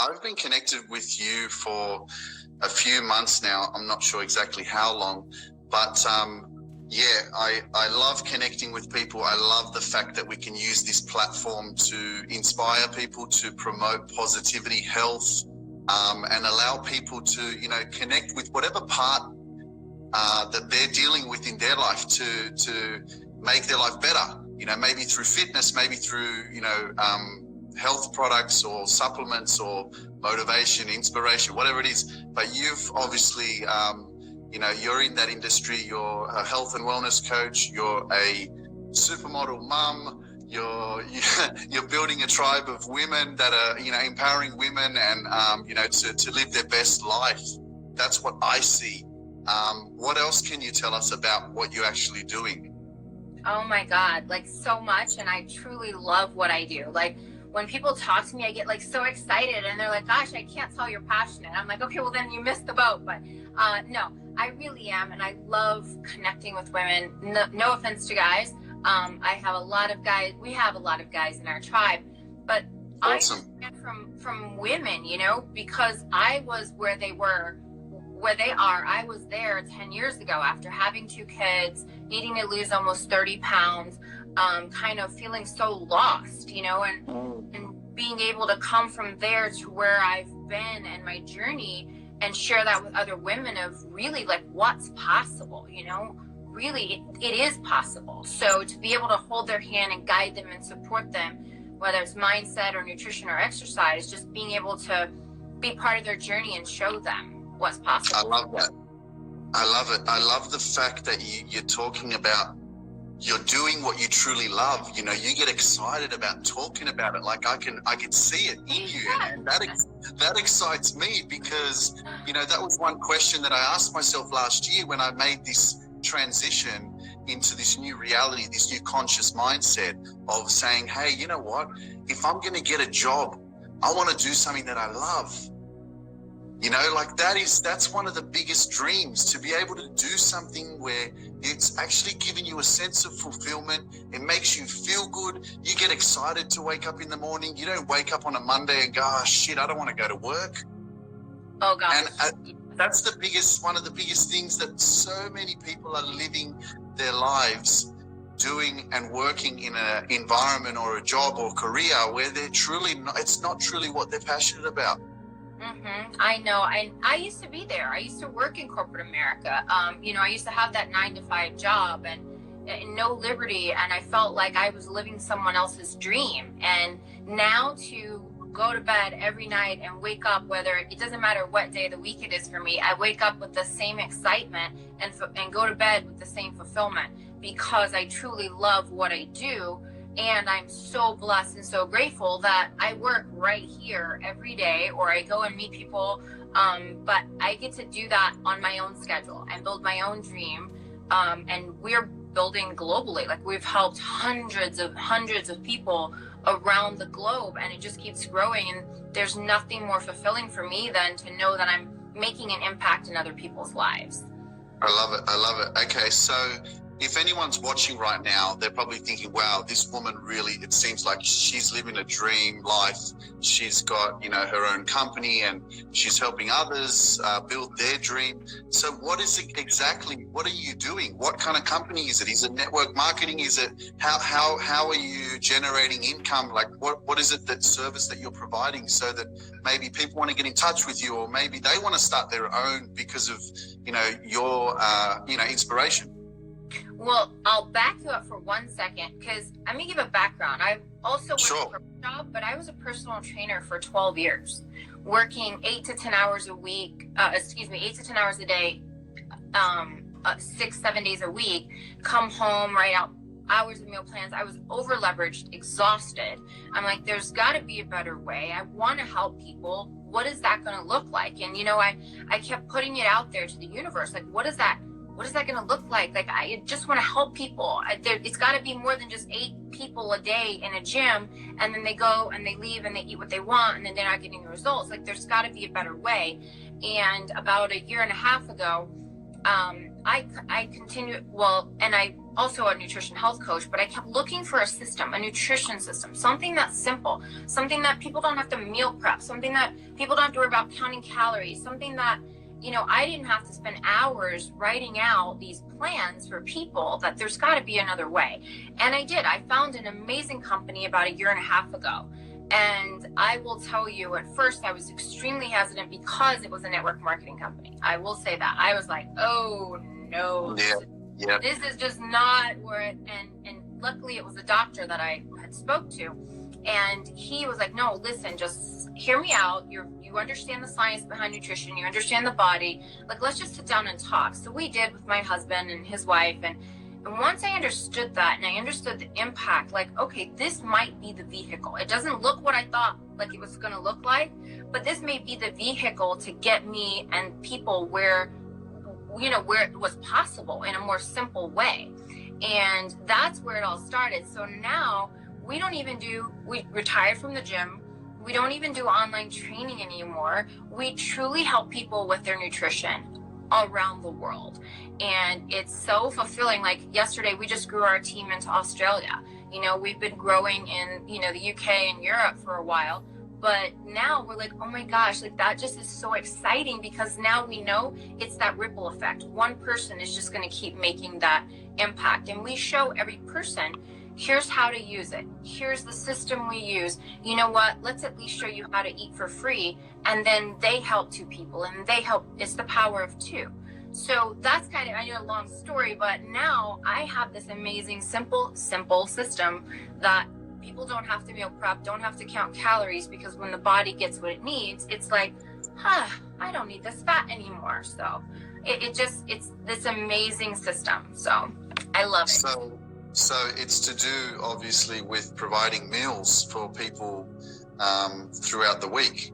I've been connected with you for a few months now. I'm not sure exactly how long, but yeah, I love connecting with people. I love the fact that we can use this platform to inspire people, to promote positivity, health, and allow people to, connect with whatever part that they're dealing with in their life to make their life better. Maybe through fitness, maybe through, health products or supplements or motivation, inspiration, whatever it is. But you've obviously, you're in that industry. You're a health and wellness coach. You're a supermodel mum. You're building a tribe of women that are, empowering women and, to live their best life. That's what I see. What else can you tell us about what you're actually doing? Oh my God, like so much. And I truly love what I do. Like when people talk to me, I get like so excited and they're like, gosh, I can't tell you're passionate. I'm like, okay, well then you missed the boat. But no, I really am. And I love connecting with women. No offense to guys. I have a lot of guys. We have a lot of guys in our tribe, but awesome. I from women, because I was where they were, where they are. I was there 10 years ago after having 2 kids, needing to lose almost 30 pounds, kind of feeling so lost, and being able to come from there to where I've been and my journey and share that with other women of really like what's possible, really it is possible. So to be able to hold their hand and guide them and support them, whether it's mindset or nutrition or exercise, just being able to be part of their journey and show them what's possible. I love that. I love it. I love the fact that you're talking about you're doing what you truly love. You get excited about talking about it. Like I can see it in you, and that excites me because that was one question that I asked myself last year when I made this transition into this new reality, this new conscious mindset of saying, hey, you know what? If I'm going to get a job, I want to do something that I love. That's one of the biggest dreams, to be able to do something where it's actually giving you a sense of fulfillment. It makes you feel good. You get excited to wake up in the morning. You don't wake up on a Monday and go, oh shit, I don't want to go to work. Oh gosh. And that's one of the biggest things that so many people are living their lives doing and working in an environment or a job or career where it's not truly what they're passionate about. Mm-hmm. I know. I used to be there. I used to work in corporate America. I used to have that 9-to-5 job and no liberty. And I felt like I was living someone else's dream. And now to go to bed every night and wake up, whether it doesn't matter what day of the week it is for me, I wake up with the same excitement and go to bed with the same fulfillment because I truly love what I do. And I'm so blessed and so grateful that I work right here every day, or I go and meet people. But I get to do that on my own schedule and build my own dream. And we're building globally. Like we've helped hundreds of people around the globe, and it just keeps growing. And there's nothing more fulfilling for me than to know that I'm making an impact in other people's lives. I love it. I love it. Okay, so if anyone's watching right now, they're probably thinking, wow, this woman really, it seems like she's living a dream life. She's got, her own company and she's helping others build their dream. So what is it exactly? What are you doing? What kind of company is it? Is it network marketing? Is it how are you generating income? Like what is it, that service that you're providing, so that maybe people want to get in touch with you, or maybe they want to start their own because of, your, inspiration? Well, I'll back you up for 1 second because I'm going to give a background. I also worked for a job, but I was a personal trainer for 12 years, working 8 to 10 hours a week, 8 to 10 hours a day, 6-7 days a week, come home, write out hours of meal plans. I was over leveraged, exhausted. I'm like, there's got to be a better way. I want to help people. What is that going to look like? And, I kept putting it out there to the universe. Like, what is that going to look like? Like, I just want to help people. It's got to be more than just 8 people a day in a gym, and then they go and they leave and they eat what they want, and then they're not getting the results. Like, there's got to be a better way. And about a year and a half ago, I continued, and I also a nutrition health coach, but I kept looking for a system, a nutrition system, something that's simple, something that people don't have to meal prep, something that people don't have to worry about counting calories, something that, you know, I didn't have to spend hours writing out these plans for people, that there's got to be another way. And I did. I found an amazing company about a year and a half ago. And I will tell you, at first I was extremely hesitant because it was a network marketing company. I will say that. I was like, oh no, this is just not where it, and luckily it was a doctor that I had spoke to. And he was like, no, listen, just hear me out. You understand the science behind nutrition. You understand the body. Like, let's just sit down and talk. So we did with my husband and his wife. And once I understood that, and I understood the impact, like, okay, this might be the vehicle. It doesn't look what I thought like it was going to look like, but this may be the vehicle to get me and people where, you know, where it was possible in a more simple way. And that's where it all started. So now we retired from the gym. We don't even do online training anymore. We truly help people with their nutrition around the world. And it's so fulfilling. Like yesterday, we just grew our team into Australia. You know, we've been growing in, you know, the UK and Europe for a while, but now we're like, oh my gosh, like that just is so exciting, because now we know it's that ripple effect. One person is just going to keep making that impact. And we show every person, here's how to use it. Here's the system we use. You know what? Let's at least show you how to eat for free. And then they help two people, and they help. It's the power of two. So that's kind of, I know, a long story, but now I have this amazing, simple system that people don't have to meal prep, don't have to count calories, because when the body gets what it needs, it's like, I don't need this fat anymore. So it's this amazing system. So I love it. So it's to do, obviously, with providing meals for people throughout the week.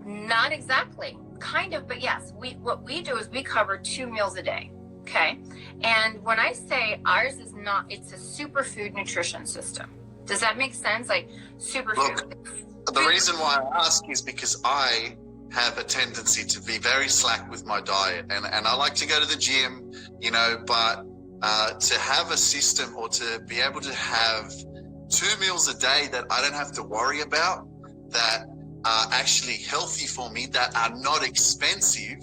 Not exactly, kind of, but yes. What we do is we cover 2 meals a day. Okay, and when I say ours is not, it's a superfood nutrition system. Does that make sense? Like superfood. Look, the reason why I ask is because I have a tendency to be very slack with my diet, and I like to go to the gym, you know, but to have a system, or to be able to have 2 meals a day that I don't have to worry about, that are actually healthy for me, that are not expensive,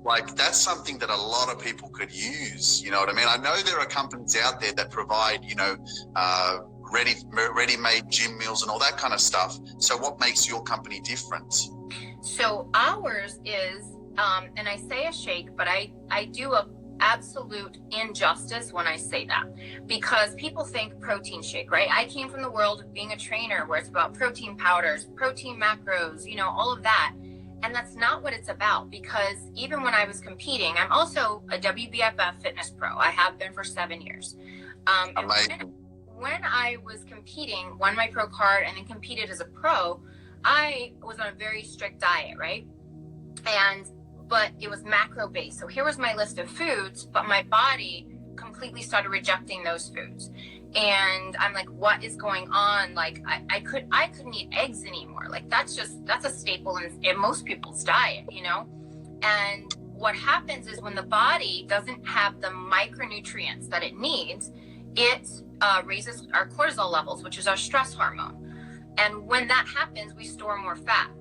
like that's something that a lot of people could use. You know what I mean? I know there are companies out there that provide, you know, ready-made gym meals and all that kind of stuff. So what makes your company different? So ours is, and I say a shake, but I do a absolute injustice when I say that, because people think protein shake, right? I came from the world of being a trainer where it's about protein powders, protein macros, you know, all of that. And that's not what it's about, because even when I was competing, I'm also a WBFF fitness pro. I have been for 7 years. And when I was competing, won my pro card, and then competed as a pro, I was on a very strict diet, right? But it was macro based. So here was my list of foods, but my body completely started rejecting those foods. And I'm like, what is going on? Like I couldn't eat eggs anymore. Like that's a staple in most people's diet, you know? And what happens is when the body doesn't have the micronutrients that it needs, it raises our cortisol levels, which is our stress hormone. And when that happens, we store more fat.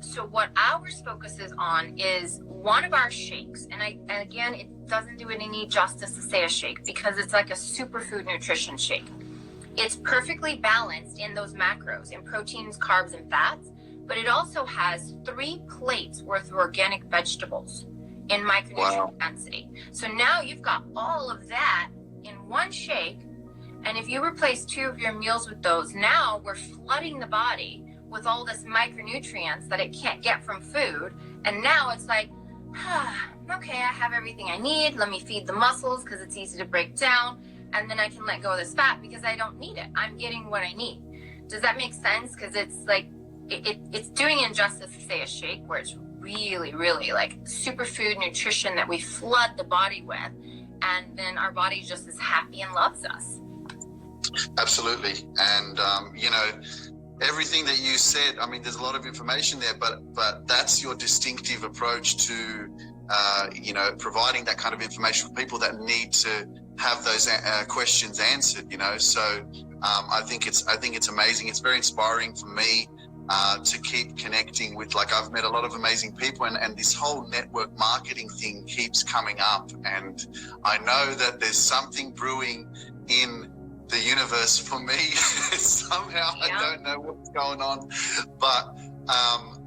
So what ours focuses on is one of our shakes. And again, it doesn't do it any justice to say a shake, because it's like a superfood nutrition shake. It's perfectly balanced in those macros, in proteins, carbs, and fats, but it also has 3 plates worth of organic vegetables in micronutrient density. So now you've got all of that in one shake. And if you replace 2 of your meals with those, now we're flooding the body with all this micronutrients that it can't get from food. And now it's like, okay, I have everything I need. Let me feed the muscles because it's easy to break down. And then I can let go of this fat because I don't need it. I'm getting what I need. Does that make sense? Because it's like, it's doing injustice to say a shake, where it's really, really like superfood nutrition that we flood the body with. And then our body just is happy and loves us. Absolutely. And, you know, everything that you said, I mean, there's a lot of information there, but that's your distinctive approach to you know, providing that kind of information for people that need to have those questions answered, you know. So I think it's amazing. It's very inspiring for me to keep connecting with, like, I've met a lot of amazing people, and this whole network marketing thing keeps coming up, and I know that there's something brewing in the universe for me. Somehow I don't know what's going on, but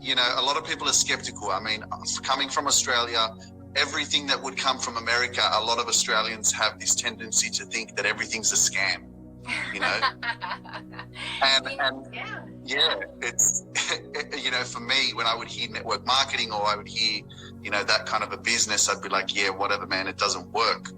you know, a lot of people are skeptical. I mean, coming from Australia, everything that would come from America, a lot of Australians have this tendency to think that everything's a scam, you know. and yeah, it's you know, for me, when I would hear network marketing, or I would hear, you know, that kind of a business, I'd be like, yeah, whatever, man, it doesn't work.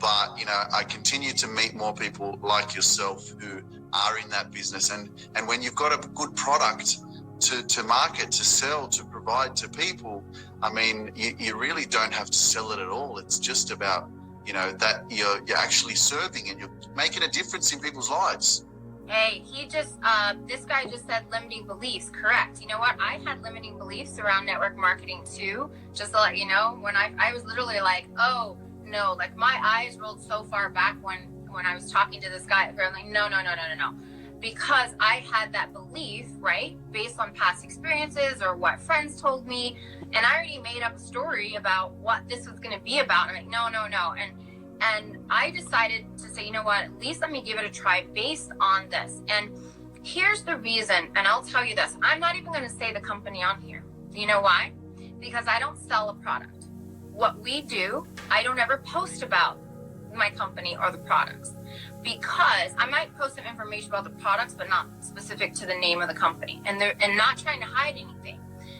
But you know, I continue to meet more people like yourself who are in that business, and when you've got a good product to market, to sell, to provide to people, I mean, you really don't have to sell it at all. It's just about, you know, that you're actually serving and you're making a difference in people's lives. Hey, this guy just said limiting beliefs. Correct. You know what? I had limiting beliefs around network marketing too. Just to let you know, when I was literally like, oh no, like my eyes rolled so far back when I was talking to this guy. I'm like, no. Because I had that belief, right, based on past experiences or what friends told me, and I already made up a story about what this was going to be about. I'm like, no, and I decided to say, you know what, at least let me give it a try based on this. And here's the reason, and I'll tell you this, I'm not even going to say the company on here. You know why? Because I don't sell a product. What we do, I don't ever post about my company or the products, because I might post some information about the products, but not specific to the name of the company, and not trying to hide anything,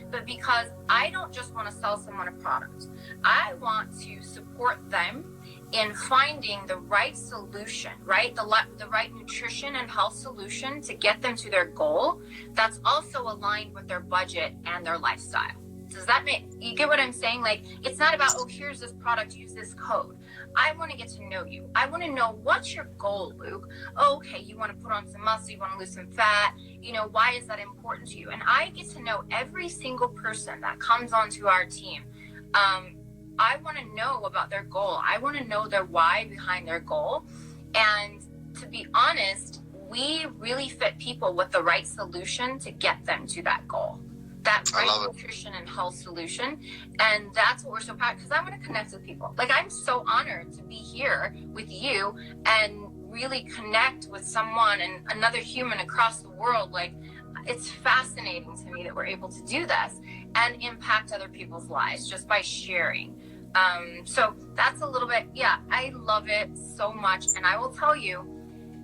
but because I don't just want to sell someone a product. I want to support them in finding the right solution, right? The right nutrition and health solution to get them to their goal that's also aligned with their budget and their lifestyle. Does that you get what I'm saying? Like, it's not about, oh, here's this product, use this code. I want to get to know you. I want to know, what's your goal, Luke? Oh, okay, you want to put on some muscle, you want to lose some fat. You know, why is that important to you? And I get to know every single person that comes onto our team. I want to know about their goal. I want to know their why behind their goal. And to be honest, we really fit people with the right solution to get them to that goal. That right nutrition and health solution. And that's what we're so proud, because I want to connect with people. Like, I'm so honored to be here with you and really connect with someone and another human across the world. Like, it's fascinating to me that we're able to do this and impact other people's lives just by sharing. So that's a little bit, I love it so much. And I will tell you,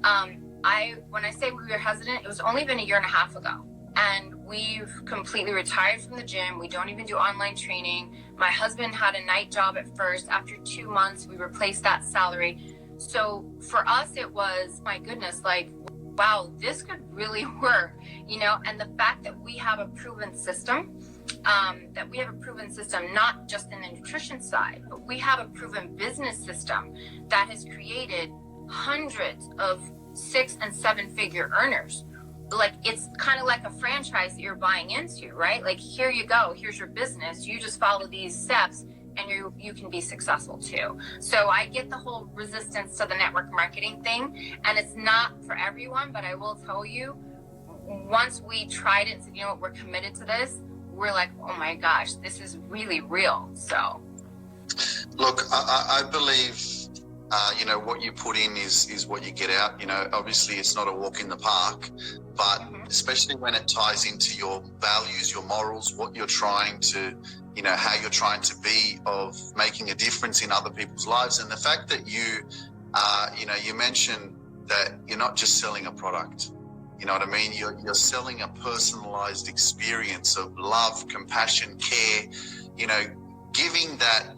when I say we were hesitant, it was only been 1.5 years ago. And we've completely retired from the gym. We don't even do online training. My husband had a night job at first. After 2 months, we replaced that salary. So for us, it was, my goodness, like, wow, this could really work, you know? And the fact that we have a proven system, not just in the nutrition side, but we have a proven business system that has created hundreds of 6- and 7-figure earners. Like, it's kind of like a franchise that you're buying into, right? Like, here you go, here's your business, you just follow these steps and you can be successful too. So I get the whole resistance to the network marketing thing, and it's not for everyone, but I will tell you, once we tried it and said, you know what, we're committed to this, we're like, oh my gosh, this is really real. So look, I believe you know, what you put in is what you get out. You know, obviously it's not a walk in the park, but especially when it ties into your values, your morals, what you're trying to, you know, how you're trying to be of making a difference in other people's lives. And the fact that you, you know, you mentioned that you're not just selling a product, you know what I mean? You're selling a personalized experience of love, compassion, care, you know, giving that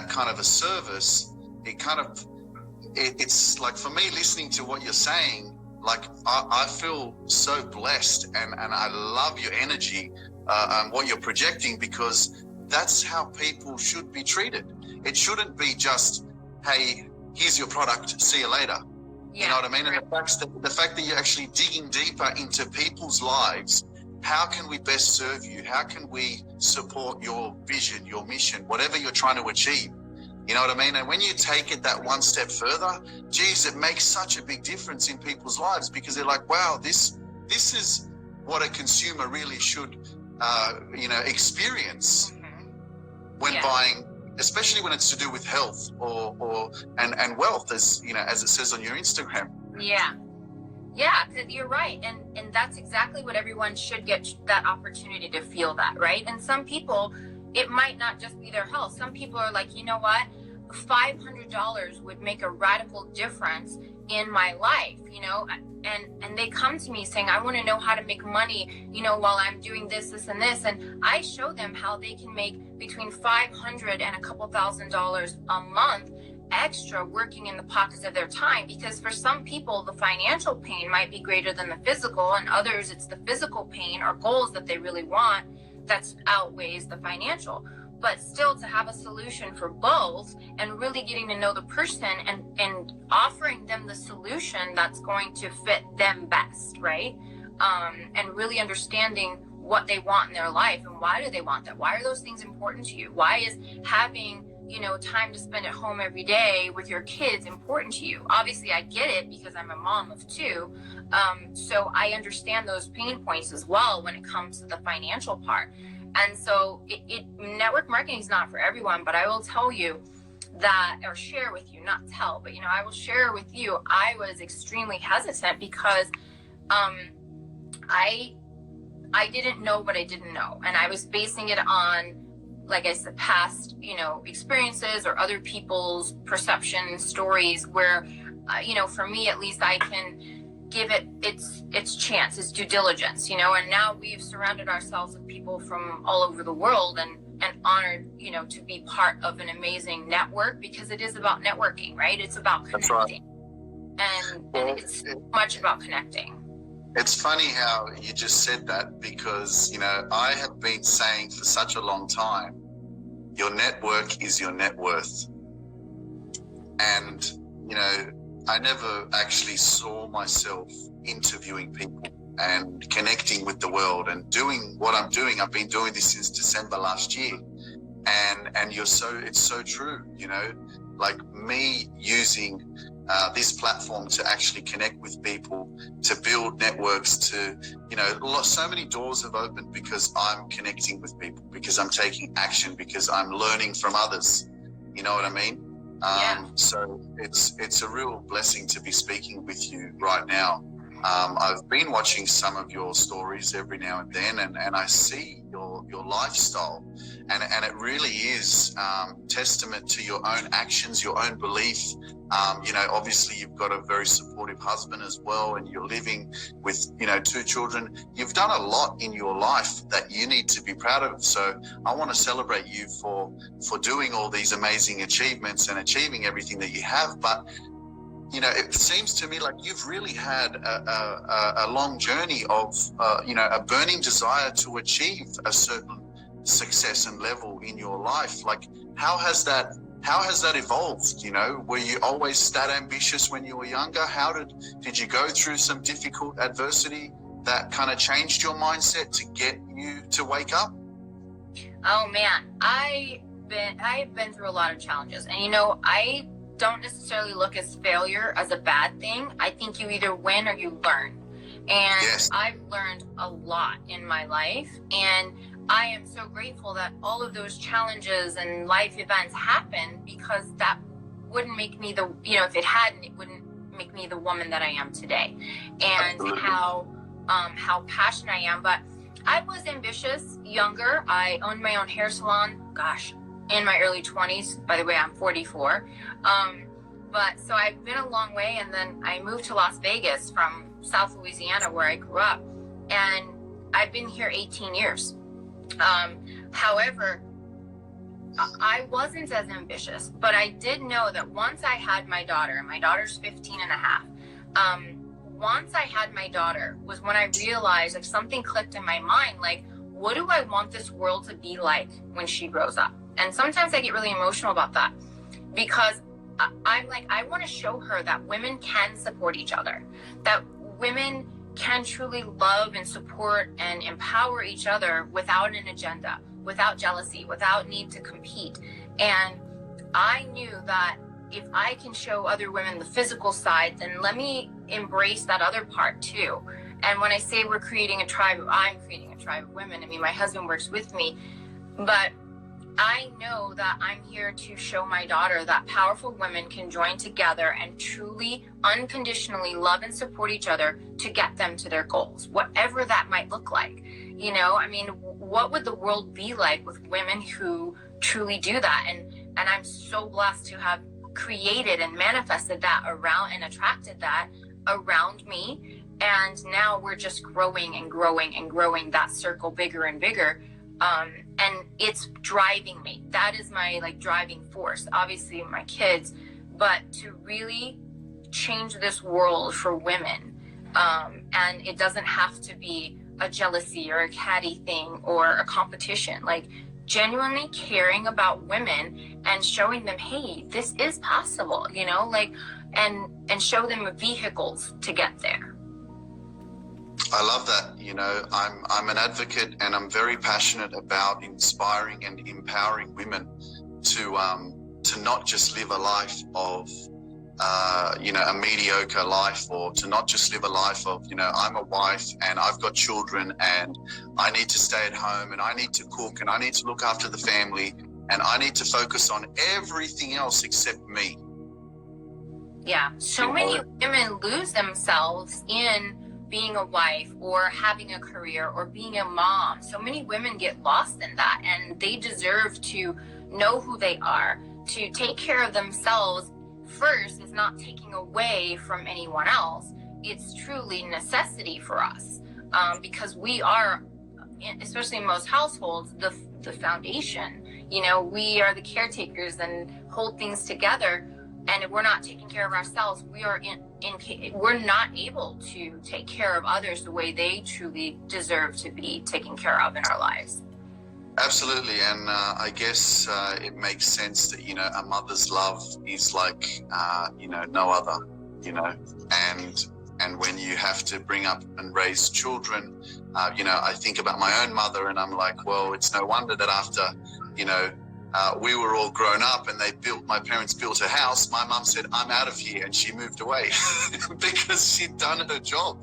kind of a service. It's like, for me, listening to what you're saying, like, I feel so blessed, and I love your energy and what you're projecting, because that's how people should be treated. It shouldn't be just, hey, here's your product, see you later. You know what I mean? And the fact that you're actually digging deeper into people's lives how can we best serve you? How can we support your vision, your mission, whatever you're trying to achieve? You know what I mean? And when you take it that one step further, geez, it makes such a big difference in people's lives, because they're like, wow, this is what a consumer really should, experience when buying, especially when it's to do with health and wealth, as as it says on your Instagram. Yeah, you're right. And that's exactly what everyone should get, that opportunity to feel that, right? And some people, it might not just be their health. Some people are like, you know what? $500 would make a radical difference in my life, and they come to me saying, I want to know how to make money, while I'm doing this, and this. And I show them how they can make between $500 and a couple $1,000s a month extra working in the pockets of their time, because for some people the financial pain might be greater than the physical, and others it's the physical pain or goals that they really want that outweighs the financial. But still, to have a solution for both and really getting to know the person and offering them the solution that's going to fit them best, right? And really understanding what they want in their life and why do they want that? Why are those things important to you? Why is having time to spend at home every day with your kids important to you? Obviously, I get it because I'm a mom of two. So I understand those pain points as well when it comes to the financial part. And so network marketing is not for everyone, but I will tell you that, or share with you, not tell, but I will share with you, I was extremely hesitant because I didn't know what I didn't know. And I was basing it on, like I said, past, experiences or other people's perceptions, stories where, for me, at least I can give it its chance, its due diligence, and now we've surrounded ourselves with people from all over the world and honored, to be part of an amazing network, because it is about networking, right? It's about connecting. That's right. And it's much about connecting. It's funny how you just said that, because, I have been saying for such a long time, your network is your net worth. And, I never actually saw myself interviewing people and connecting with the world and doing what I'm doing. I've been doing this since December last year. And it's so true, like me using this platform to actually connect with people, to build networks, to, so many doors have opened because I'm connecting with people, because I'm taking action, because I'm learning from others. You know what I mean? So it's a real blessing to be speaking with you right now. I've been watching some of your stories every now and then, and I see your lifestyle, and it really is testament to your own actions, your own belief. Obviously you've got a very supportive husband as well, and you're living with, 2 children. You've done a lot in your life that you need to be proud of. So I want to celebrate you for doing all these amazing achievements and achieving everything that you have. But, it seems to me like you've really had a long journey of, a burning desire to achieve a certain success and level in your life. Like, how has that evolved? Were you always that ambitious when you were younger? Did you go through some difficult adversity that kind of changed your mindset to get you to wake up? Oh man, I've been through a lot of challenges, and I don't necessarily look at failure as a bad thing. I think you either win or you learn. And yes. I've learned a lot in my life, and I am so grateful that all of those challenges and life events happened, because that wouldn't make me if it hadn't, it wouldn't make me the woman that I am today, and how passionate I am. But I was ambitious younger. I owned my own hair salon, in my early 20s. By the way, I'm 44. But so I've been a long way, and then I moved to Las Vegas from South Louisiana, where I grew up, and I've been here 18 years. However, I wasn't as ambitious, but I did know that once I had my daughter, and my daughter's 15 and a half, once I had my daughter was when I realized, like, something clicked in my mind, like, what do I want this world to be like when she grows up? And sometimes I get really emotional about that, because I'm like, I want to show her that women can support each other, that women can truly love and support and empower each other without an agenda, without jealousy, without need to compete. And I knew that if I can show other women the physical side, then let me embrace that other part too. And when I say we're creating a tribe, I'm creating a tribe of women. I mean, my husband works with me, but I know that I'm here to show my daughter that powerful women can join together and truly, unconditionally love and support each other to get them to their goals, whatever that might look like. You know, I mean, what would the world be like with women who truly do that? And I'm so blessed to have created and manifested that around and attracted that around me. And now we're just growing and growing and growing that circle bigger and bigger. And it's driving me. That is my like driving force, obviously my kids, but to really change this world for women. And it doesn't have to be a jealousy or a catty thing or a competition, like genuinely caring about women and showing them, hey, this is possible, you know, like, and show them vehicles to get there. I love that. You know, I'm an advocate, and I'm very passionate about inspiring and empowering women to not just live a life of you know, a mediocre life, or to not just live a life of, you know, I'm a wife and I've got children and I need to stay at home and I need to cook and I need to look after the family and I need to focus on everything else except me. Yeah, so many women lose themselves in being a wife or having a career or being a mom. So many women get lost in that, and they deserve to know who they are, to take care of themselves first. Is not taking away from anyone else. It's truly necessity for us, because we are, especially in most households, the foundation. You know, we are the caretakers and hold things together. And if we're not taking care of ourselves, we are we're not able to take care of others the way they truly deserve to be taken care of in our lives. Absolutely. And I guess it makes sense that, you know, a mother's love is like, you know, no other, you know, and when you have to bring up and raise children, you know, I think about my own mother and I'm like, well, it's no wonder that after, you know, we were all grown up and my parents built a house. My mum said, I'm out of here. And she moved away because she'd done her job,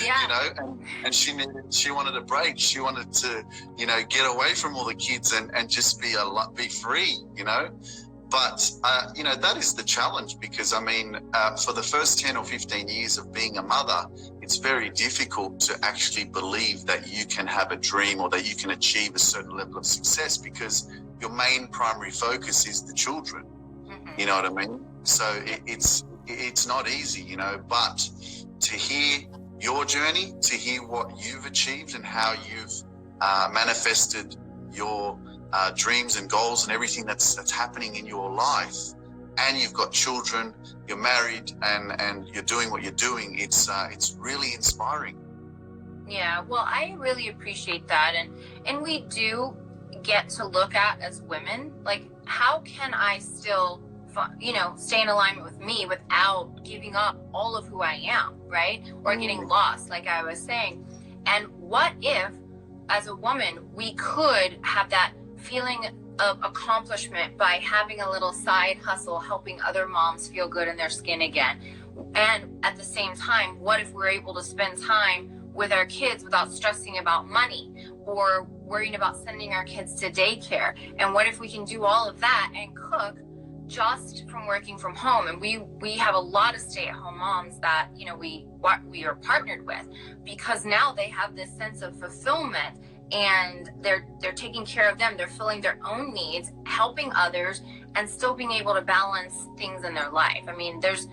yeah. You know, and she wanted a break. She wanted to, you know, get away from all the kids and just be free, you know. But, you know, that is the challenge because, I mean, for the first 10 or 15 years of being a mother, it's very difficult to actually believe that you can have a dream or that you can achieve a certain level of success because your main primary focus is the children. Mm-hmm. You know what I mean? So it's not easy, you know, but to hear your journey, to hear what you've achieved and how you've manifested your dreams and goals and everything that's happening in your life, and you've got children, you're married, and you're doing what you're doing, it's really inspiring. Yeah, well, I really appreciate that, and we do get to look at as women, like, how can I still, you know, stay in alignment with me without giving up all of who I am, right? Or getting lost, like I was saying. And what if, as a woman, we could have that feeling of accomplishment by having a little side hustle, helping other moms feel good in their skin again? And at the same time, what if we're able to spend time with our kids without stressing about money or worrying about sending our kids to daycare? And what if we can do all of that and cook just from working from home? And we have a lot of stay-at-home moms that, you know, we are partnered with, because now they have this sense of fulfillment and they're taking care of them, they're filling their own needs, helping others, and still being able to balance things in their life. I mean, there's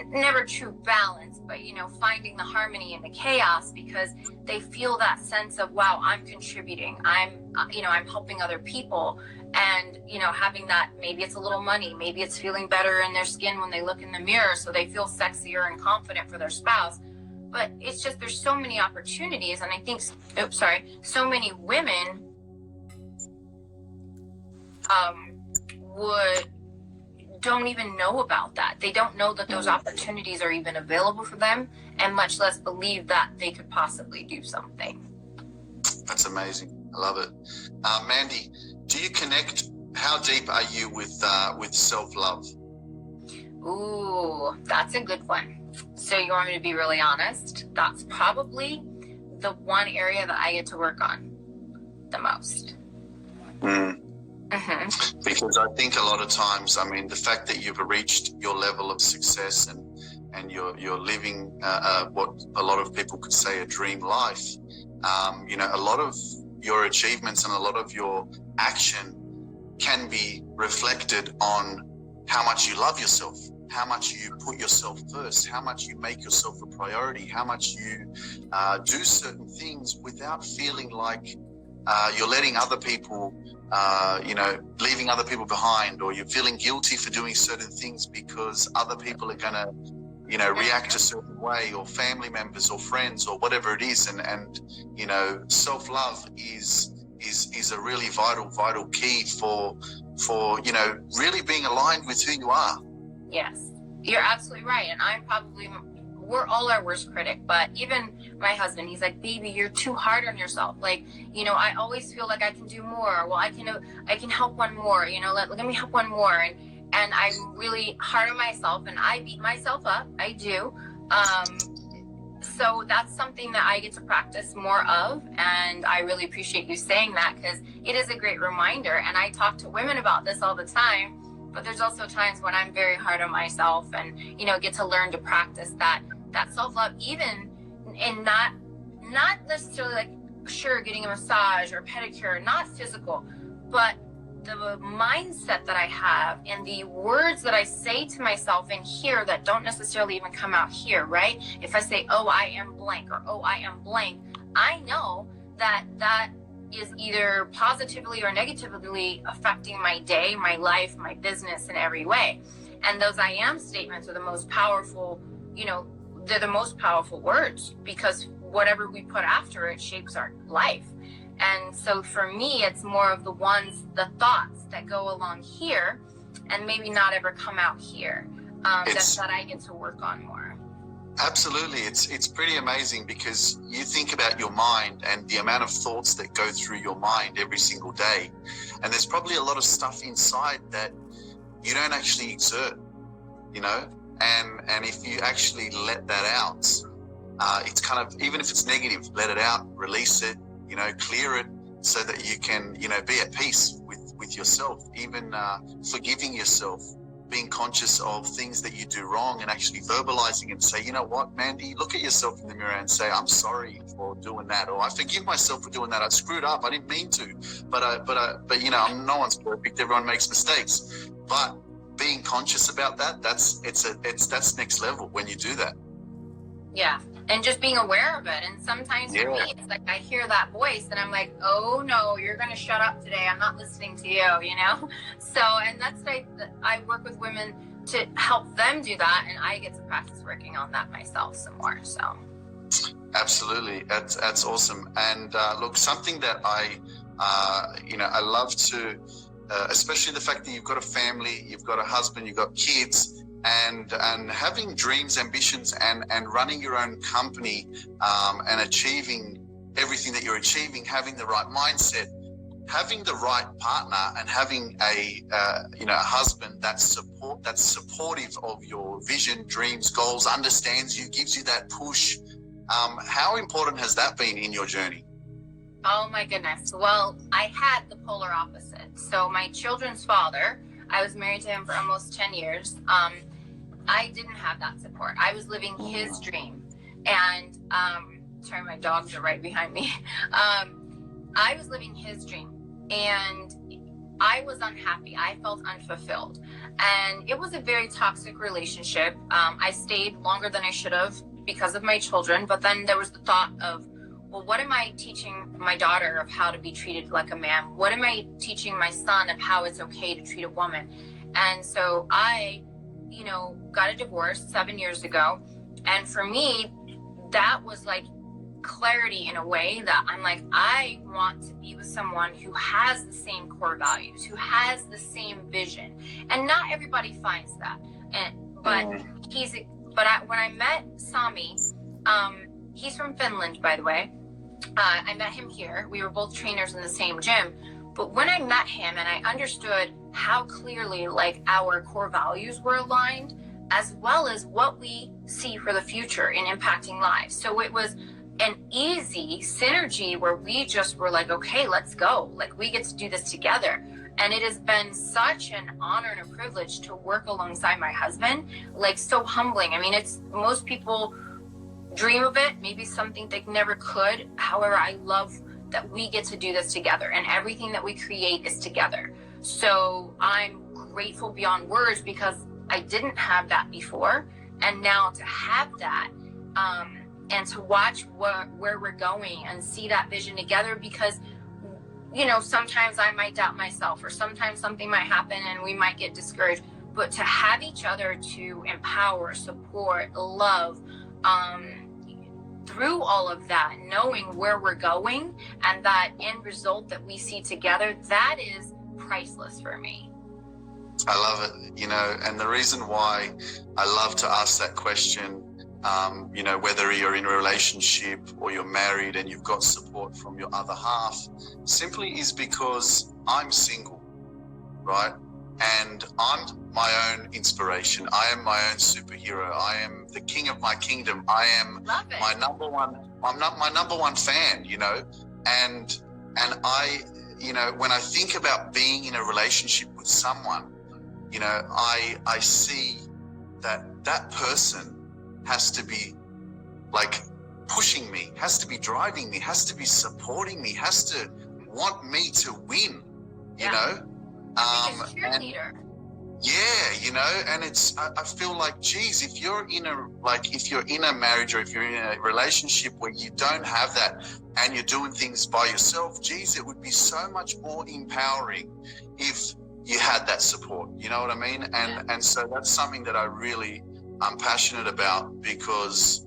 never true balance, but, you know, finding the harmony in the chaos, because they feel that sense of, wow, I'm contributing, I'm helping other people. And, you know, having that, maybe it's a little money, maybe it's feeling better in their skin when they look in the mirror, so they feel sexier and confident for their spouse. But it's just, there's so many opportunities. And I think, so many women don't even know about that. They don't know that those opportunities are even available for them. and much less believe that they could possibly do something. That's amazing. I love it. Mandy, do you connect? How deep are you with self-love? Ooh, that's a good one. So you want me to be really honest? That's probably the one area that I get to work on the most. Because I think a lot of times, I mean, the fact that you've reached your level of success and you're living what a lot of people could say a dream life, you know, a lot of your achievements and a lot of your action can be reflected on how much you love yourself, how much you put yourself first, how much you make yourself a priority, how much you do certain things without feeling like you're letting other people, you know, leaving other people behind, or you're feeling guilty for doing certain things because other people are going to, you know, react a certain way, or family members or friends or whatever it is. And you know, self-love is a really vital key for, you know, really being aligned with who you are. Yes, you're absolutely right. And we're all our worst critic, but even my husband, he's like, baby, you're too hard on yourself. Like, you know, I always feel like I can do more. Well, I can help one more, you know, let me help one more. And I'm really hard on myself, and I beat myself up. I do. So that's something that I get to practice more of. And I really appreciate you saying that, because it is a great reminder. And I talk to women about this all the time, but there's also times when I'm very hard on myself, and, you know, get to learn to practice that self-love, even in not necessarily like, sure, getting a massage or pedicure, not physical, but the mindset that I have and the words that I say to myself in here that don't necessarily even come out here, right? If I say, oh, I am blank, or oh, I am blank, I know that is either positively or negatively affecting my day, my life, my business in every way. And those I am statements are the most powerful, you know, they're the most powerful words, because whatever we put after it shapes our life. And so for me, it's more of the thoughts that go along here and maybe not ever come out here, that I get to work on more. Absolutely. It's pretty amazing, because you think about your mind and the amount of thoughts that go through your mind every single day. And there's probably a lot of stuff inside that you don't actually exert, you know, and if you actually let that out, it's kind of, even if it's negative, let it out, release it, you know, clear it, so that you can, you know, be at peace with yourself, even forgiving yourself, being conscious of things that you do wrong, and actually verbalizing and say, you know what, Mandy, look at yourself in the mirror and say, I'm sorry for doing that, or I forgive myself for doing that. I screwed up. I didn't mean to, but you know, no one's perfect. Everyone makes mistakes, but being conscious about that, that's next level when you do that. Yeah. And just being aware of it. And sometimes for me, it's like I hear that voice and I'm like, oh no, you're going to shut up today. I'm not listening to you, you know? So, and that's why I work with women to help them do that. And I get to practice working on that myself some more. So. Absolutely. That's awesome. And look, something that you know, I love to, especially the fact that you've got a family, you've got a husband, you've got kids, and having dreams, ambitions, and running your own company, and achieving everything that you're achieving, having the right mindset, having the right partner, and having a husband that's supportive of your vision, dreams, goals, understands you, gives you that push. How important has that been in your journey? Oh my goodness. Well, I had the polar opposite. So my children's father, I was married to him for almost 10 years. I didn't have that support. I was living his dream. And, sorry, my dogs are right behind me. I was living his dream, and I was unhappy. I felt unfulfilled. And it was a very toxic relationship. I stayed longer than I should have because of my children. But then there was the thought of, well, what am I teaching my daughter of how to be treated like a man? What am I teaching my son of how it's okay to treat a woman? And so I, you know, got a divorce 7 years ago. And for me, that was like clarity in a way that I'm like, I want to be with someone who has the same core values, who has the same vision. And not everybody finds that. When I met Sami, He's from Finland, by the way. I met him here. We were both trainers in the same gym. But when I met him and I understood how clearly like our core values were aligned, as well as what we see for the future in impacting lives. So it was an easy synergy where we just were like, okay, let's go. Like, we get to do this together. And it has been such an honor and a privilege to work alongside my husband. Like, so humbling. I mean, it's, most people dream of it, maybe something they never could. However, I love that we get to do this together, and everything that we create is together. So I'm grateful beyond words, because I didn't have that before, and now to have that, and to watch where we're going and see that vision together. Because, you know, sometimes I might doubt myself, or sometimes something might happen and we might get discouraged, but to have each other to empower, support, love, through all of that, knowing where we're going and that end result that we see together, that is priceless for me. I love it, you know, and the reason why I love to ask that question, you know, whether you're in a relationship or you're married and you've got support from your other half, simply is because I'm single, right? And I'm my own inspiration. I am my own superhero. I am the king of my kingdom. I am my number one. I'm not my number one fan, you know, and I, you know, when I think about being in a relationship with someone, you know, I see that person has to be like pushing me, has to be driving me, has to be supporting me, has to want me to win, you know? Cheerleader. Yeah, you know, and it's, I feel like, geez, if you're in a marriage, or if you're in a relationship where you don't have that and you're doing things by yourself, geez, it would be so much more empowering if you had that support, you know what I mean? And so that's something that I'm passionate about, because,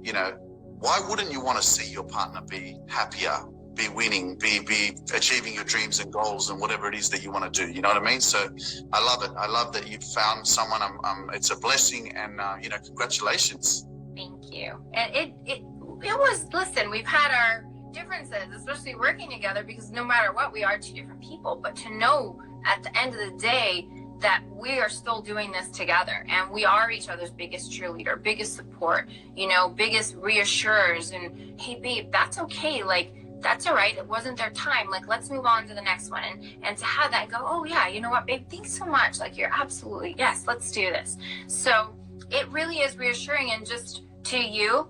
you know, why wouldn't you want to see your partner be happier, be winning, be achieving your dreams and goals and whatever it is that you want to do, you know what I mean? So I love it. I love that you've found someone. It's a blessing, and you know, congratulations. Thank you. And it was, listen, we've had our differences, especially working together, because no matter what, we are two different people. But to know at the end of the day that we are still doing this together, and we are each other's biggest cheerleader, biggest support, you know, biggest reassurers, and hey babe, that's okay, like, that's all right, it wasn't their time, like, let's move on to the next one. And to have that go, oh yeah, you know what babe, thanks so much, like, you're absolutely, yes, let's do this. So it really is reassuring. And just to you,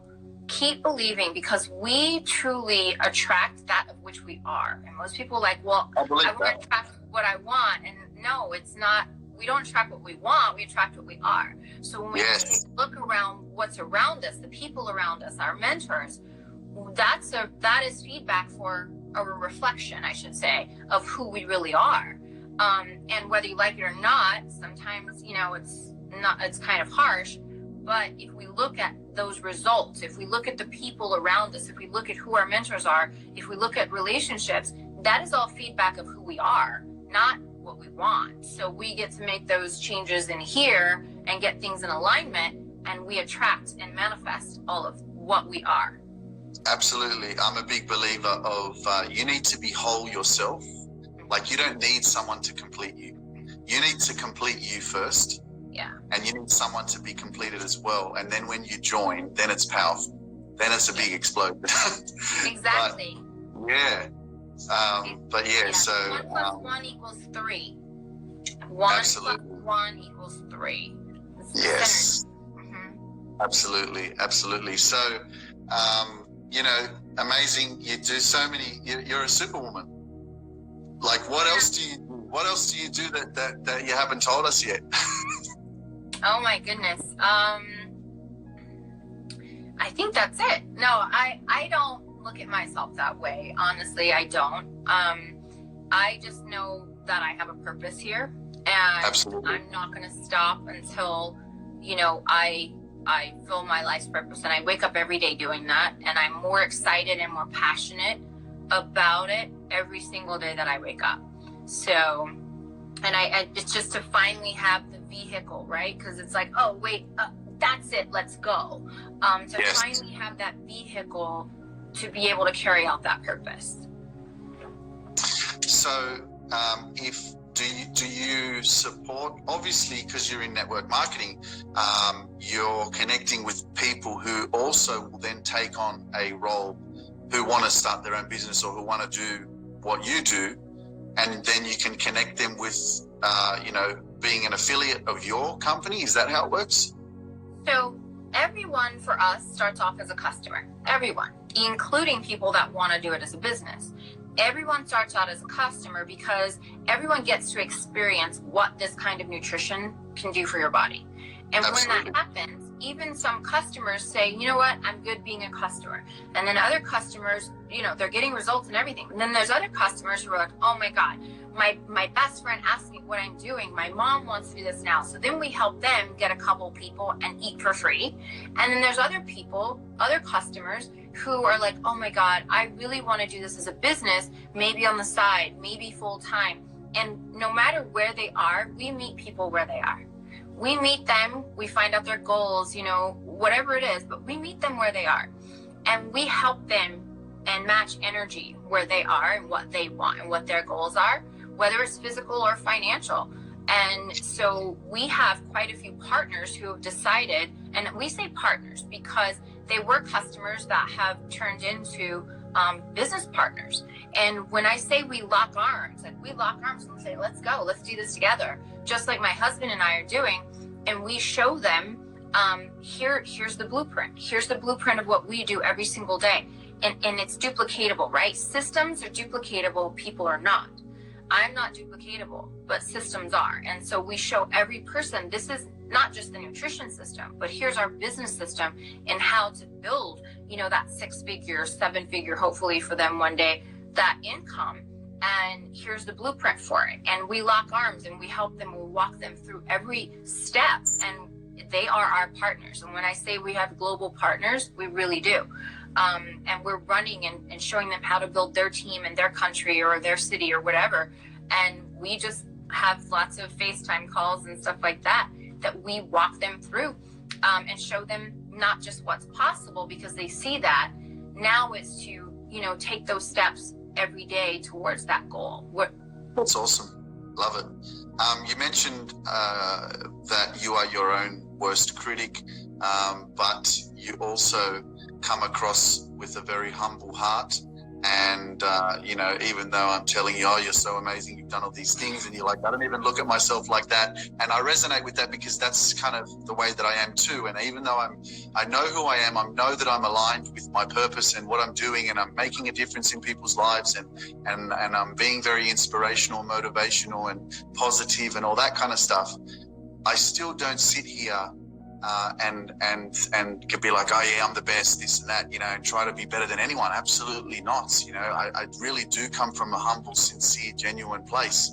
keep believing, because we truly attract that of which we are. And most people are like, well, I want to attract what I want. And no, it's not. We don't attract what we want, we attract what we are. So when we take a look around what's around us, the people around us, our mentors, that is feedback for a reflection, I should say, of who we really are. And whether you like it or not, sometimes, you know, it's kind of harsh, but if we look at those results, if we look at the people around us, if we look at who our mentors are, if we look at relationships, that is all feedback of who we are, not what we want. So we get to make those changes in here and get things in alignment, and we attract and manifest all of what we are. Absolutely. I'm a big believer of you need to be whole yourself. Like, you don't need someone to complete you. You need to complete you first. Yeah. And you need someone to be completed as well. And then when you join, then it's powerful. Then it's a big explosion. Exactly. But yeah, so 1 plus 1 equals 3. 1 absolutely. plus 1 equals 3. Yes. Absolutely. So, you know, amazing. You do so many. You're a superwoman. Like, what else do you do that you haven't told us yet? Oh my goodness. I think that's it. No, I don't look at myself that way. Honestly, I don't. I just know that I have a purpose here, and Absolutely. I'm not going to stop until, you know, I feel my life's purpose, and I wake up every day doing that, and I'm more excited and more passionate about it every single day that I wake up. So, and I it's just to finally have the vehicle, right? Because it's like, oh wait, that's it, let's go. To Yes. finally have that vehicle to be able to carry out that purpose. So, do you support, obviously, because you're in network marketing, you're connecting with people who also will then take on a role, who want to start their own business or who want to do what you do, and then you can connect them with, being an affiliate of your company? Is that how it works? So everyone for us starts off as a customer. Everyone, including people that want to do it as a business. Everyone starts out as a customer because everyone gets to experience what this kind of nutrition can do for your body. And Absolutely. when that happens, even some customers say, you know what, I'm good being a customer. And then other customers, they're getting results and everything. And then there's other customers who are like, oh my God, my best friend asked me what I'm doing. My mom wants to do this now. So then we help them get a couple people and eat for free. And then there's other people, other customers who are like, oh my God, I really want to do this as a business, maybe on the side, maybe full time. And no matter where they are, we meet people where they are. We meet them, we find out their goals, whatever it is, but we meet them where they are. And we help them and match energy where they are and what they want and what their goals are, whether it's physical or financial. And so we have quite a few partners who have decided, and we say partners because they were customers that have turned into business partners. And when I say we lock arms, we lock arms and say, let's go, let's do this together. Just like my husband and I are doing. And we show them, here's the blueprint. Here's the blueprint of what we do every single day. And it's duplicatable, right? Systems are duplicatable, people are not. I'm not duplicatable, but systems are. And so we show every person, this is not just the nutrition system, but here's our business system and how to build, that 6-figure, 7-figure, hopefully for them one day, that income. And here's the blueprint for it. And we lock arms and we help them, we walk them through every step. And they are our partners. And when I say we have global partners, we really do. And we're running and showing them how to build their team in their country or their city or whatever. And we just have lots of FaceTime calls and stuff like that we walk them through and show them not just what's possible because they see that. Now it's to, take those steps every day towards that goal. That's awesome. Love it. You mentioned that you are your own worst critic, but you also come across with a very humble heart. And, even though I'm telling you, oh, you're so amazing, you've done all these things, and you're like, I don't even look at myself like that. And I resonate with that because that's kind of the way that I am too. And even though I know who I am, I know that I'm aligned with my purpose and what I'm doing, and I'm making a difference in people's lives, and I'm being very inspirational, motivational, and positive and all that kind of stuff. I still don't sit here and could be like, oh yeah, I'm the best, this and that, and try to be better than anyone. Absolutely not. I really do come from a humble, sincere, genuine place.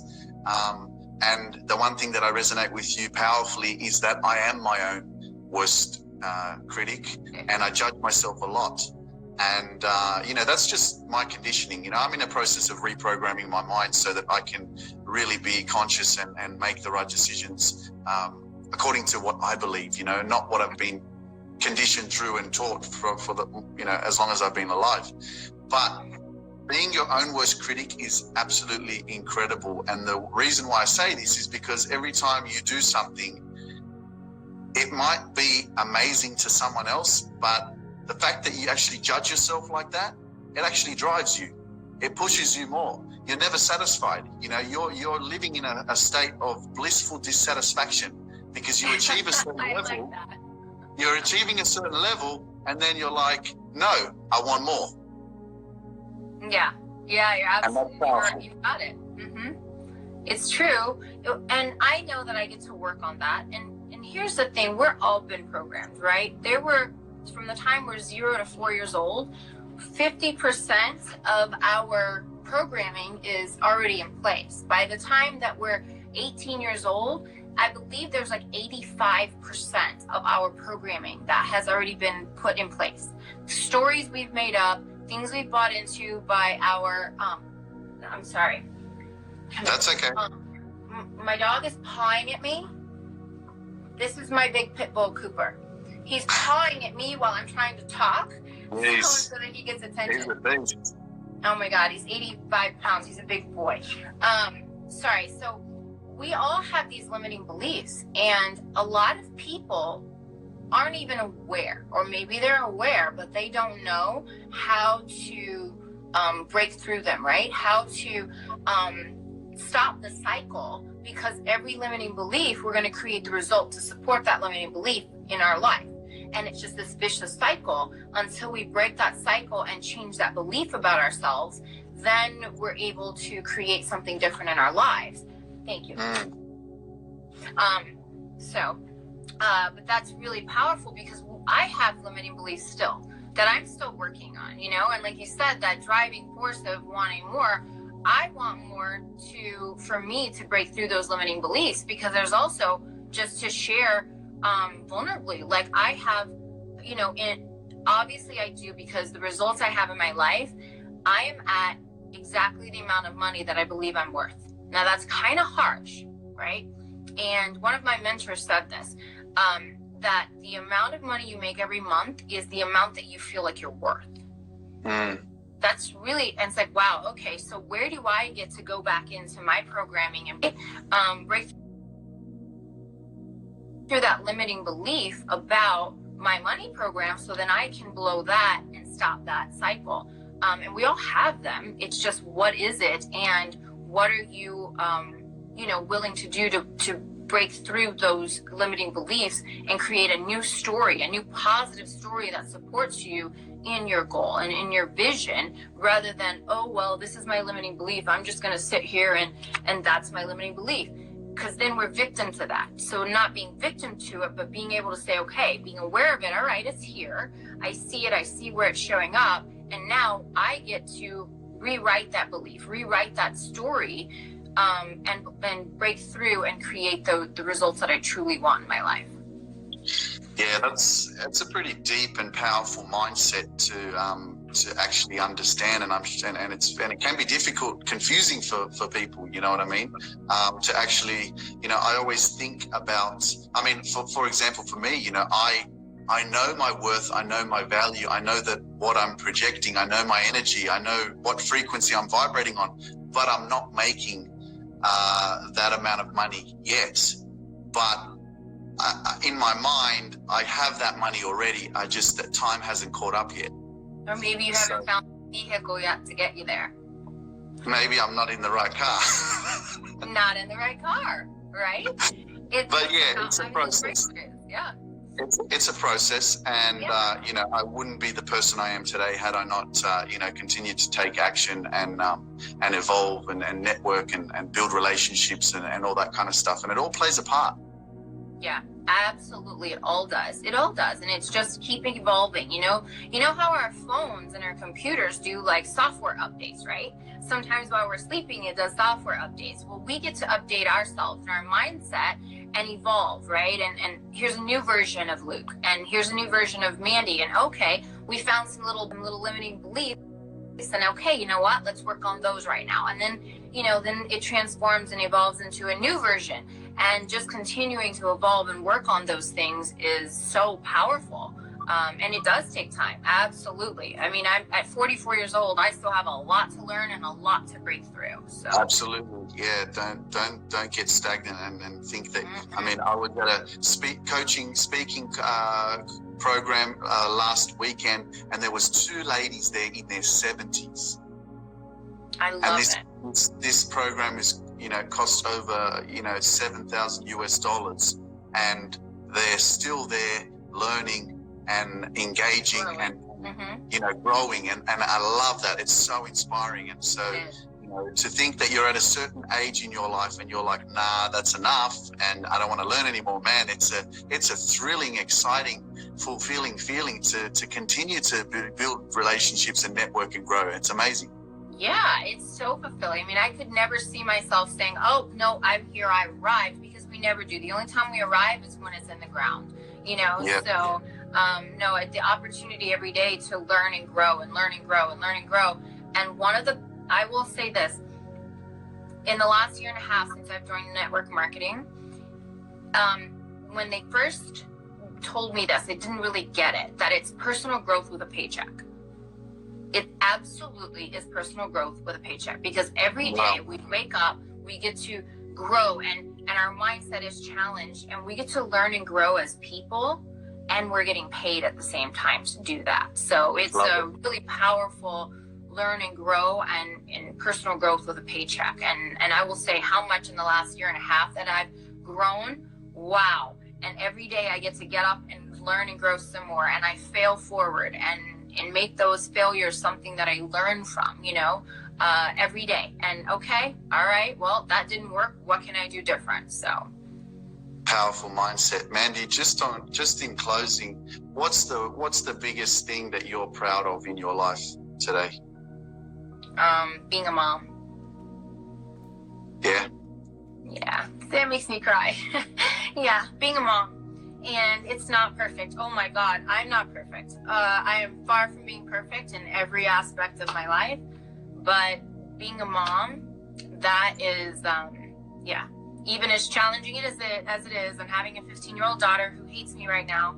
And the one thing that I resonate with you powerfully is that I am my own worst critic, and I judge myself a lot. And, that's just my conditioning. I'm in a process of reprogramming my mind so that I can really be conscious and make the right decisions according to what I believe, not what I've been conditioned through and taught for the, as long as I've been alive. But being your own worst critic is absolutely incredible. And the reason why I say this is because every time you do something, it might be amazing to someone else, but the fact that you actually judge yourself like that, it actually drives you. It pushes you more. You're never satisfied. You're living in a state of blissful dissatisfaction because you achieve a certain level. Like that. You're achieving a certain level, and then you're like, no, I want more. Yeah, you're absolutely right. You've got it. Mm-hmm. It's true. And I know that I get to work on that. And here's the thing, we're all been programmed, right? From the time we're 0 to 4 years old, 50% of our programming is already in place. By the time that we're 18 years old, I believe there's like 85% of our programming that has already been put in place. Stories we've made up, things we've bought into by our, I'm sorry. That's okay. My dog is pawing at me. This is my big pit bull Cooper. He's pawing at me while I'm trying to talk, so that he gets attention. Oh my God, he's 85 pounds. He's a big boy. Sorry. So we all have these limiting beliefs, and a lot of people aren't even aware, or maybe they're aware, but they don't know how to break through them, right? How to stop the cycle, because every limiting belief, we're going to create the result to support that limiting belief in our life. And it's just this vicious cycle. Until we break that cycle and change that belief about ourselves, then we're able to create something different in our lives. Thank you. But that's really powerful, because I have limiting beliefs still that I'm still working on, you know, and like you said, that driving force of wanting more, I want more for me to break through those limiting beliefs, because there's also, just to share vulnerably, like I have, you know, obviously I do, because the results I have in my life, I am at exactly the amount of money that I believe I'm worth. Now that's kind of harsh, right? And one of my mentors said this, that the amount of money you make every month is the amount that you feel like you're worth. That's really, and it's like, wow, okay, so where do I get to go back into my programming and break through that limiting belief about my money program, so then I can blow that and stop that cycle. And we all have them. It's just, what is it, and what are you, you know, willing to do to break through those limiting beliefs and create a new story, a new positive story that supports you in your goal and in your vision, rather than, oh, well, this is my limiting belief, I'm just going to sit here and that's my limiting belief. Because then we're victim to that. So not being victim to it, but being able to say, okay, being aware of it, all right, it's here, I see it, I see where it's showing up, and now I get to rewrite that belief, rewrite that story, and break through and create the results that I truly want in my life. Yeah, that's a pretty deep and powerful mindset to actually understand and understand, and it can be difficult, confusing for people. You know what I mean? To actually, you know, I always think about. I mean, for example, for me, you know, I know my worth, I know my value, I know that what I'm projecting, I know my energy, I know what frequency I'm vibrating on, but I'm not making that amount of money yet. But in my mind, I have that money already. I just, that time hasn't caught up yet. Or maybe you haven't found the vehicle yet to get you there. Maybe I'm not in the right car. Not in the right car, right? But yeah, it's a process. Yeah. It's a process, and you know, I wouldn't be the person I am today had I not you know, continued to take action and evolve and network and build relationships and all that kind of stuff, and it all plays a part. Yeah, absolutely, it all does. It all does, and it's just keeping evolving. You know how our phones and our computers do like software updates, right? Sometimes while we're sleeping, it does software updates. Well, we get to update ourselves and our mindset and evolve, right? And here's a new version of Luke, and here's a new version of Mandy, and okay, we found some little limiting beliefs, and okay, you know what? Let's work on those right now. And then, you know, then it transforms and evolves into a new version, and just continuing to evolve and work on those things is so powerful. And it does take time. Absolutely. I mean, I'm at 44 years old. I still have a lot to learn and a lot to break through. So absolutely, yeah. Don't get stagnant and think that. I mean, I was at a speaking program last weekend, and there was 2 ladies there in their 70s. I love it. This program is, you know, cost over, you know, $7,000 US, and they're still there learning and engaging and you know, growing, and I love that. It's so inspiring. And so, you know, to think that you're at a certain age in your life and you're like, nah, that's enough, and I don't want to learn anymore, man, it's a thrilling, exciting, fulfilling feeling to continue to build relationships and network and grow. It's amazing. Yeah, it's so fulfilling. I mean, I could never see myself saying, oh no, I'm here, I arrived, because we never do. The only time we arrive is when it's in the ground, you know. So no, the opportunity every day to learn and grow and learn and grow and learn and grow. And I will say this, in the last year and a half since I've joined network marketing, when they first told me this, they didn't really get it, that it's personal growth with a paycheck. It absolutely is personal growth with a paycheck, because every day we wake up, we get to grow, and our mindset is challenged, and we get to learn and grow as people, and we're getting paid at the same time to do that. So it's a really powerful learn and grow and personal growth with a paycheck. And I will say how much in the last year and a half that I've grown. Wow. And every day I get to get up and learn and grow some more, and I fail forward and make those failures something that I learn from, every day. And okay, all right, well, that didn't work. What can I do different? So powerful mindset. Mandy, just in closing, what's the biggest thing that you're proud of in your life today? Being a mom. Yeah, that makes me cry. Yeah, being a mom. And it's not perfect. Oh my God, I'm not perfect. I am far from being perfect in every aspect of my life. But being a mom, that is, even as challenging as it is, and having a 15-year-old daughter who hates me right now,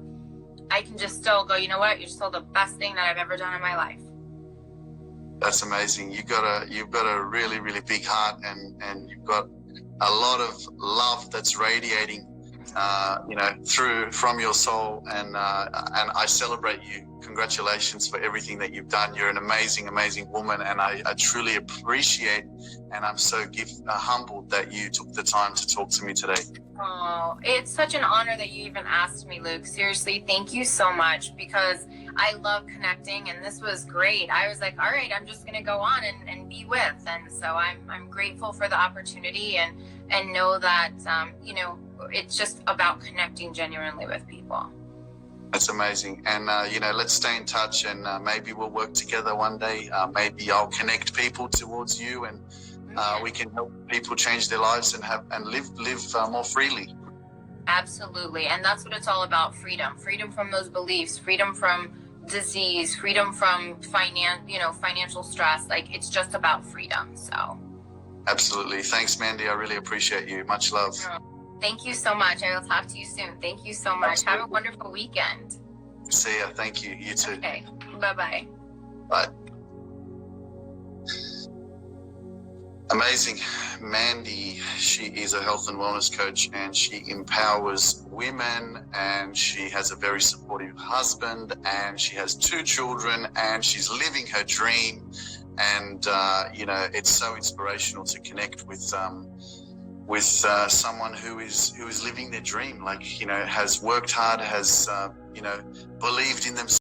I can just still go, you know what? You're still the best thing that I've ever done in my life. That's amazing. You've got a really, really big heart, and you've got a lot of love that's radiating, from your soul. And I celebrate you. Congratulations for everything that you've done. You're an amazing, amazing woman, and I truly appreciate, and I'm so humbled that you took the time to talk to me today. Oh, it's such an honor that you even asked me, Luke. Seriously, thank you so much, because I love connecting, and this was great. I was like, all right, I'm just going to go on and be with. And so I'm grateful for the opportunity, and know that, it's just about connecting genuinely with people. That's amazing. And, let's stay in touch, and maybe we'll work together one day. Maybe I'll connect people towards you, and we can help people change their lives and live more freely. Absolutely. And that's what it's all about. Freedom from those beliefs, freedom from disease, freedom from financial stress. Like, it's just about freedom. So absolutely. Thanks, Mandy. I really appreciate you. Much love. Thank you so much. I will talk to you soon. Thank you so much. Absolutely. Have a wonderful weekend. See ya. Thank you. You too. Okay. Bye-bye. Bye. Amazing. Mandy, she is a health and wellness coach, and she empowers women, and she has a very supportive husband, and she has 2 children, and she's living her dream. And, it's so inspirational to connect with someone who is living their dream, has worked hard, has, believed in themselves.